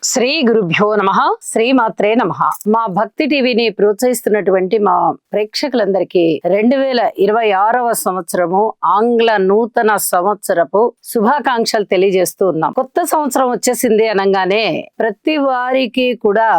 శ్రీ గురుభ్యో నమః. శ్రీమాత్రే నమః. మా భక్తి టీవీని ప్రోత్సహిస్తున్నటువంటి మా ప్రేక్షకులందరికీ 2026వ సంవత్సరము ఆంగ్ల నూతన సంవత్సరపు శుభాకాంక్షలు తెలియజేస్తూ ఉన్నాం. కొత్త సంవత్సరం వచ్చేసింది అనగానే ప్రతి వారికి కూడా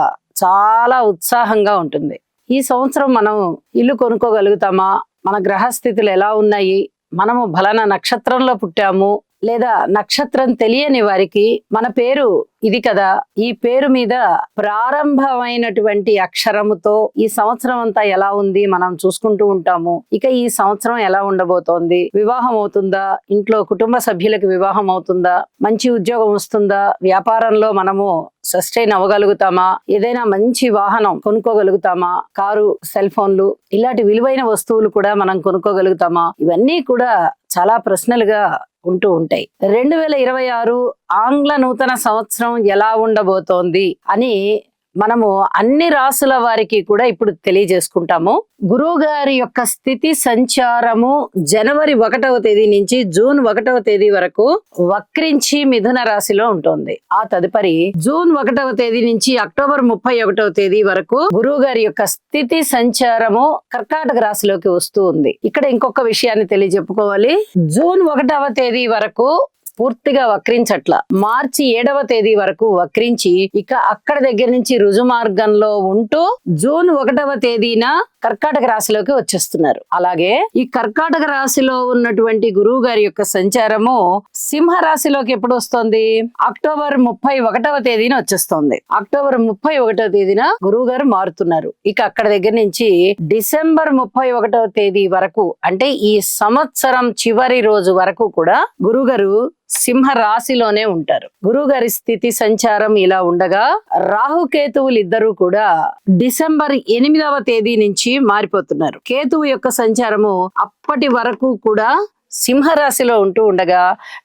చాలా ఉత్సాహంగా ఉంటుంది. ఈ సంవత్సరం మనం ఇల్లు కొనుక్కోగలుగుతామా, మన గ్రహస్థితులు ఎలా ఉన్నాయి, మనము ఫలానా నక్షత్రంలో పుట్టాము లేదా నక్షత్రం తెలియని వారికి మన పేరు ఇది కదా, ఈ పేరు మీద ప్రారంభమైనటువంటి అక్షరముతో ఈ సంవత్సరం అంతా ఎలా ఉంది మనం చూసుకుంటూ ఉంటాము. ఇక ఈ సంవత్సరం ఎలా ఉండబోతోంది, వివాహం అవుతుందా, ఇంట్లో కుటుంబ సభ్యులకు వివాహం అవుతుందా, మంచి ఉద్యోగం వస్తుందా, వ్యాపారంలో మనము సస్టైన్ అవ్వగలుగుతామా, ఏదైనా మంచి వాహనం కొనుక్కోగలుగుతామా, కారు, సెల్ ఫోన్లు ఇలాంటి విలువైన వస్తువులు కూడా మనం కొనుక్కోగలుగుతామా, ఇవన్నీ కూడా చాలా ప్రశ్నలుగా ఉంటూ ఉంటాయి. 2026 ఆంగ్ల నూతన సంవత్సరం ఎలా ఉండబోతోంది అని మనము అన్ని రాసుల వారికి కూడా ఇప్పుడు తెలియజేసుకుంటాము. గురువు గారి యొక్క స్థితి సంచారము జనవరి 1వ తేదీ నుంచి జూన్ 1వ తేదీ వరకు వక్రించి మిథున రాశిలో ఉంటుంది. ఆ తదుపరి జూన్ 1వ తేదీ నుంచి అక్టోబర్ 31వ తేదీ వరకు గురువు గారి యొక్క స్థితి సంచారము కర్కాటక రాశిలోకి వస్తూ ఉంది. ఇక్కడ ఇంకొక విషయాన్ని తెలియజెప్పుకోవాలి. జూన్ 1వ తేదీ వరకు పూర్తిగా వక్రించట్ల, మార్చి 7వ తేదీ వరకు వక్రించి ఇక అక్కడ దగ్గర నుంచి రుజు మార్గంలో ఉంటూ జూన్ 1వ తేదీన కర్కాటక రాశిలోకి వచ్చేస్తున్నారు. అలాగే ఈ కర్కాటక రాశిలో ఉన్నటువంటి గురువు గారి యొక్క సంచారము సింహ రాశిలోకి ఎప్పుడు వస్తుంది? అక్టోబర్ 31వ తేదీన వచ్చేస్తుంది. అక్టోబర్ 31వ తేదీన గురువు గారు మారుతున్నారు. ఇక అక్కడ దగ్గర నుంచి డిసెంబర్ 31వ తేదీ వరకు, అంటే ఈ సంవత్సరం చివరి రోజు వరకు కూడా గురువు గారు సింహ రాశిలోనే ఉంటారు. గురువు గారి స్థితి సంచారం ఇలా ఉండగా రాహుకేతువులు ఇద్దరు కూడా డిసెంబర్ 8వ తేదీ నుంచి మారిపోతున్నారు. కేతువు యొక్క సంచారము అప్పటి వరకు కూడా సింహరాశిలో ఉంటూ ఉండగా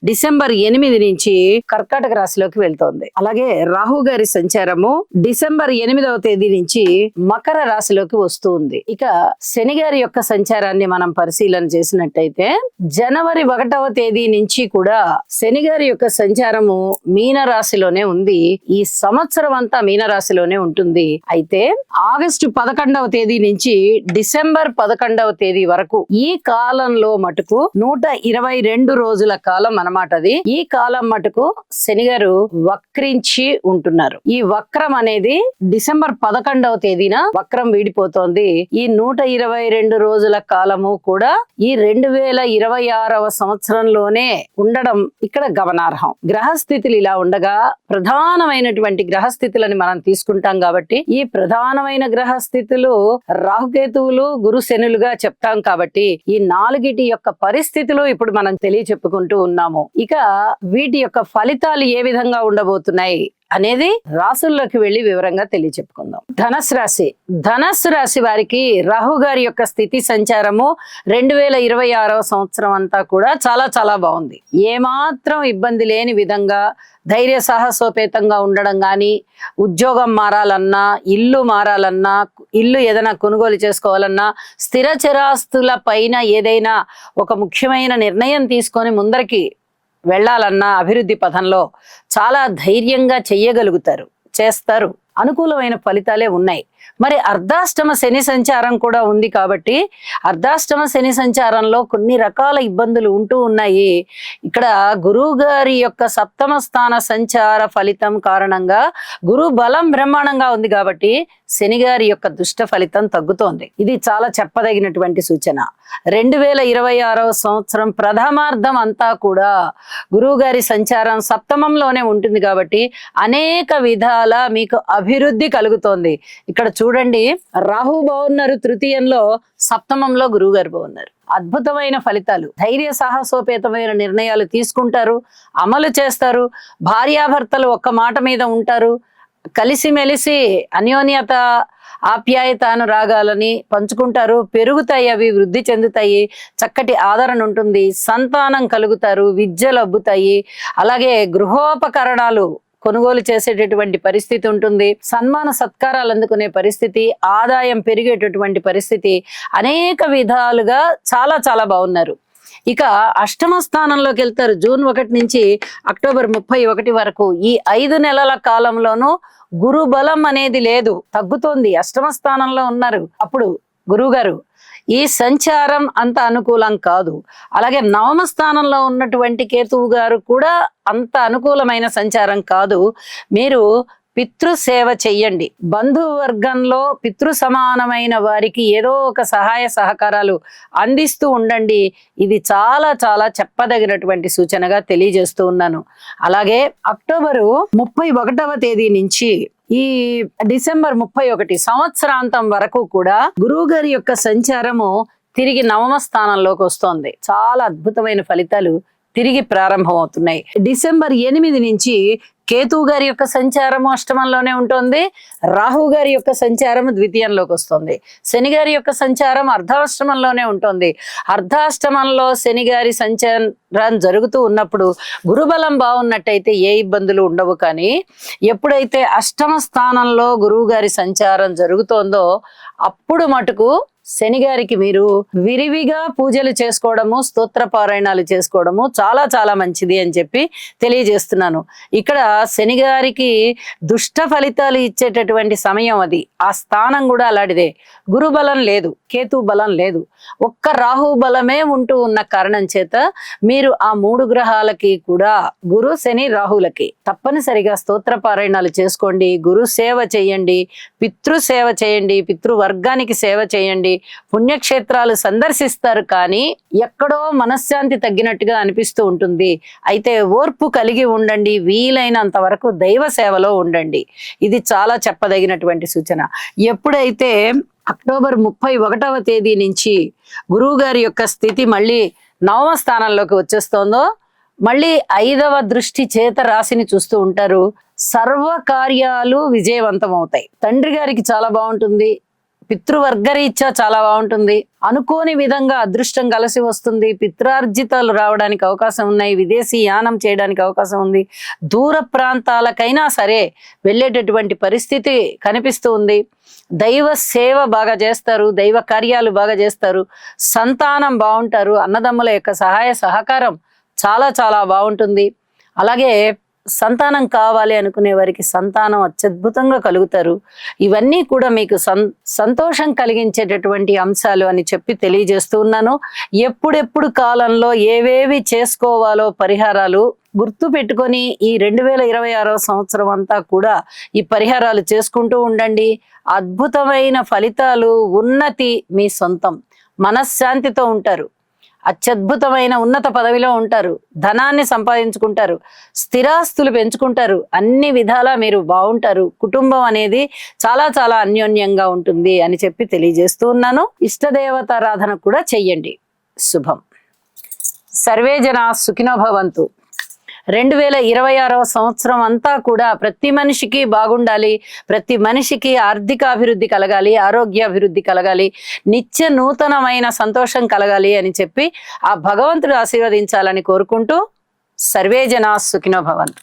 డిసెంబర్ 8 నుంచి కర్కాటక రాశిలోకి వెళ్తోంది. అలాగే రాహు గారి సంచారము డిసెంబర్ 8వ తేదీ నుంచి మకర రాశిలోకి వస్తూ ఉంది. ఇక శని గారి యొక్క సంచారాన్ని మనం పరిశీలన చేసినట్టయితే జనవరి 1వ తేదీ నుంచి కూడా శని గారి యొక్క సంచారము మీన రాశిలోనే ఉంది. ఈ సంవత్సరం అంతా మీన రాశిలోనే ఉంటుంది. అయితే ఆగస్టు 11వ తేదీ నుంచి డిసెంబర్ 11వ తేదీ వరకు ఈ కాలంలో మటుకు 122 రోజుల కాలం అన్నమాట. అది ఈ కాలం మటుకు శని గారు వక్రించి ఉంటున్నారు. ఈ వక్రం అనేది డిసెంబర్ 11వ తేదీన వక్రం వీడిపోతోంది. ఈ 122 రోజుల కాలము కూడా ఈ 2026వ సంవత్సరంలోనే ఉండడం ఇక్కడ గమనార్హం. గ్రహస్థితులు ఇలా ఉండగా ప్రధానమైనటువంటి గ్రహస్థితులని మనం తీసుకుంటాం కాబట్టి ఈ ప్రధానమైన గ్రహస్థితులు రాహుకేతువులు గురు శనులుగా చెప్తాం కాబట్టి ఈ నాలుగిటి యొక్క పరిస్థితులు ఇప్పుడు మనం తెలియచెప్పుకుంటూ ఉన్నాము. ఇక వీటి యొక్క ఫలితాలు ఏ విధంగా ఉండబోతున్నాయి అనేది రాసుల్లోకి వెళ్లి వివరంగా తెలియచెప్పుకుందాం. ధనస్సు రాశి వారికి రాహు గారి యొక్క స్థితి సంచారము 2026వ సంవత్సరం అంతా కూడా చాలా చాలా బాగుంది. ఏమాత్రం ఇబ్బంది లేని విధంగా ధైర్య సాహసోపేతంగా ఉండడం గాని, ఉద్యోగం మారాలన్నా, ఇల్లు మారాలన్నా, ఇల్లు ఏదైనా కొనుగోలు చేసుకోవాలన్నా, స్థిర చిరాస్తుల పైన ఏదైనా ఒక ముఖ్యమైన నిర్ణయం తీసుకొని ముందరికి వెళ్ళాలన్నా అభివృద్ధి పథంలో చాలా ధైర్యంగా చెయ్యగలుగుతారు, చేస్తారు. అనుకూలమైన ఫలితాలే ఉన్నాయి. మరి అర్ధాష్టమ శని సంచారం కూడా ఉంది కాబట్టి అర్ధాష్టమ శని సంచారంలో కొన్ని రకాల ఇబ్బందులు ఉంటూ ఉన్నాయి. ఇక్కడ గురువు గారి యొక్క 7వ స్థాన సంచార ఫలితం కారణంగా గురు బలం బ్రహ్మాండంగా ఉంది కాబట్టి శని గారి యొక్క దుష్ట ఫలితం తగ్గుతోంది. ఇది చాలా చెప్పదగినటువంటి సూచన. 2026వ సంవత్సరం ప్రథమార్థం అంతా కూడా గురువు గారి సంచారం 7మంలోనే ఉంటుంది కాబట్టి అనేక విధాల మీకు అభివృద్ధి కలుగుతోంది. ఇక్కడ చూడండి, రాహు బాగున్నారు తృతీయంలో, 7మంలో గురువు గారు బాగున్నారు. అద్భుతమైన ఫలితాలు. ధైర్య సాహసోపేతమైన నిర్ణయాలు తీసుకుంటారు, అమలు చేస్తారు. భార్యాభర్తలు ఒక్క మాట మీద ఉంటారు. కలిసిమెలిసి అన్యోన్యత ఆప్యాయత అనురాగాలని పంచుకుంటారు, పెరుగుతాయి, అవి వృద్ధి చెందుతాయి, చక్కటి ఆదరణ ఉంటుంది, సంతానం కలుగుతారు, విద్యలు అబ్బుతాయి. అలాగే గృహోపకరణాలు కొనుగోలు చేసేటటువంటి పరిస్థితి ఉంటుంది, సన్మాన సత్కారాలు అందుకునే పరిస్థితి, ఆదాయం పెరిగేటటువంటి పరిస్థితి, అనేక విధాలుగా చాలా చాలా బాగున్నారు. ఇక అష్టమ స్థానంలోకి వెళ్తారు. జూన్ 1 నుంచి అక్టోబర్ 31 వరకు ఈ 5 నెలల కాలంలోనూ గురు బలం అనేది లేదు, తగ్గుతోంది. అష్టమ స్థానంలో ఉన్నారు అప్పుడు గురువు గారు. ఈ సంచారం అంత అనుకూలం కాదు. అలాగే నవమ స్థానంలో ఉన్నటువంటి కేతువు గారు కూడా అంత అనుకూలమైన సంచారం కాదు. మీరు పితృ సేవ చెయ్యండి. బంధువర్గంలో పితృ సమానమైన వారికి ఏదో ఒక సహాయ సహకారాలు అందిస్తూ ఉండండి. ఇది చాలా చాలా చెప్పదగినటువంటి సూచనగా తెలియజేస్తూ ఉన్నాను. అలాగే అక్టోబరు 31వ తేదీ నుంచి ఈ డిసెంబర్ 31 సంవత్సరాంతం వరకు కూడా గురువు గారి యొక్క సంచారము తిరిగి నవమ స్థానంలోకి వస్తోంది. చాలా అద్భుతమైన ఫలితాలు తిరిగి ప్రారంభమవుతున్నాయి. డిసెంబర్ 8 నుంచి కేతువు గారి యొక్క సంచారము అష్టమంలోనే ఉంటుంది. రాహు గారి యొక్క సంచారం ద్వితీయంలోకి వస్తుంది. శని గారి యొక్క సంచారం అర్ధాష్టమంలోనే ఉంటుంది. అర్ధాష్టమంలో శని గారి సంచారం జరుగుతూ ఉన్నప్పుడు గురుబలం బాగున్నట్టయితే ఏ ఇబ్బందులు ఉండవు. కానీ ఎప్పుడైతే అష్టమ స్థానంలో గురువు గారి సంచారం జరుగుతోందో అప్పుడు మటుకు శని గారికి మీరు విరివిగా పూజలు చేసుకోవడము, స్తోత్ర పారాయణాలు చేసుకోవడము చాలా చాలా మంచిది అని చెప్పి తెలియజేస్తున్నాను. ఇక్కడ శని గారికి దుష్ట ఫలితాలు ఇచ్చేటటువంటి సమయం అది. ఆ స్థానం కూడా అలాంటిదే. గురు బలం లేదు, కేతు బలం లేదు, ఒక్క రాహు బలమే ఉంటూ ఉన్న కారణం చేత మీరు ఆ 3 గ్రహాలకి కూడా, గురు శని రాహులకి తప్పనిసరిగా స్తోత్ర పారాయణాలు చేసుకోండి. గురు సేవ చేయండి, పితృ సేవ చేయండి, పితృవర్గానికి సేవ చేయండి, పుణ్యక్షేత్రాలు సందర్శిస్తారు. కానీ ఎక్కడో మనశ్శాంతి తగ్గినట్టుగా అనిపిస్తూ ఉంటుంది. అయితే ఓర్పు కలిగి ఉండండి, వీలైనంత వరకు దైవ సేవలో ఉండండి. ఇది చాలా చెప్పదగినటువంటి సూచన. ఎప్పుడైతే అక్టోబర్ 31వ తేదీ నుంచి గురువు గారి యొక్క స్థితి మళ్ళీ నవమ స్థానంలోకి వచ్చేస్తోందో, మళ్ళీ 5వ దృష్టి చేత రాశిని చూస్తూ ఉంటారు. సర్వ కార్యాలు విజయవంతం అవుతాయి. తండ్రి గారికి చాలా బాగుంటుంది, పితృవర్గరీత్యా చాలా బాగుంటుంది, అనుకోని విధంగా అదృష్టం కలిసి వస్తుంది, పిత్రార్జితాలు రావడానికి అవకాశం ఉన్నాయి, విదేశీ యానం చేయడానికి అవకాశం ఉంది, దూర ప్రాంతాలకైనా సరే వెళ్ళేటటువంటి పరిస్థితి కనిపిస్తూ ఉంది. దైవ సేవ బాగా చేస్తారు, దైవ కార్యాలు బాగా చేస్తారు, సంతానం బాగుంటారు, అన్నదమ్ముల యొక్క సహాయ సహకారం చాలా చాలా బాగుంటుంది. అలాగే సంతానం కావాలి అనుకునే వారికి సంతానం అత్యద్భుతంగా కలుగుతారు. ఇవన్నీ కూడా మీకు సంతోషం కలిగించేటటువంటి అంశాలు అని చెప్పి తెలియజేస్తూ ఉన్నాను. ఎప్పుడెప్పుడు కాలంలో ఏవేవి చేసుకోవాలో పరిహారాలు గుర్తు పెట్టుకొని ఈ 2026వ సంవత్సరం అంతా కూడా ఈ పరిహారాలు చేసుకుంటూ ఉండండి. అద్భుతమైన ఫలితాలు, ఉన్నతి మీ సొంతం. మనశ్శాంతితో ఉంటారు, అత్యద్భుతమైన ఉన్నత పదవిలో ఉంటారు, ధనాన్ని సంపాదించుకుంటారు, స్థిరాస్తులు పెంచుకుంటారు, అన్ని విధాలా మీరు బాగుంటారు. కుటుంబం అనేది చాలా చాలా అన్యోన్యంగా ఉంటుంది అని చెప్పి తెలియజేస్తూ ఉన్నాను. ఇష్టదేవతారాధన కూడా చెయ్యండి. శుభం. సర్వే జనా సుఖినో భవంతు. 2026వ సంవత్సరం అంతా కూడా ప్రతి మనిషికి బాగుండాలి, ప్రతి మనిషికి ఆర్థిక అభివృద్ధి కలగాలి, ఆరోగ్యాభివృద్ధి కలగాలి, నిత్య నూతనమైన సంతోషం కలగాలి అని చెప్పి ఆ భగవంతుడు ఆశీర్వదించాలని కోరుకుంటూ సర్వే జనా సుఖినో భవంతు.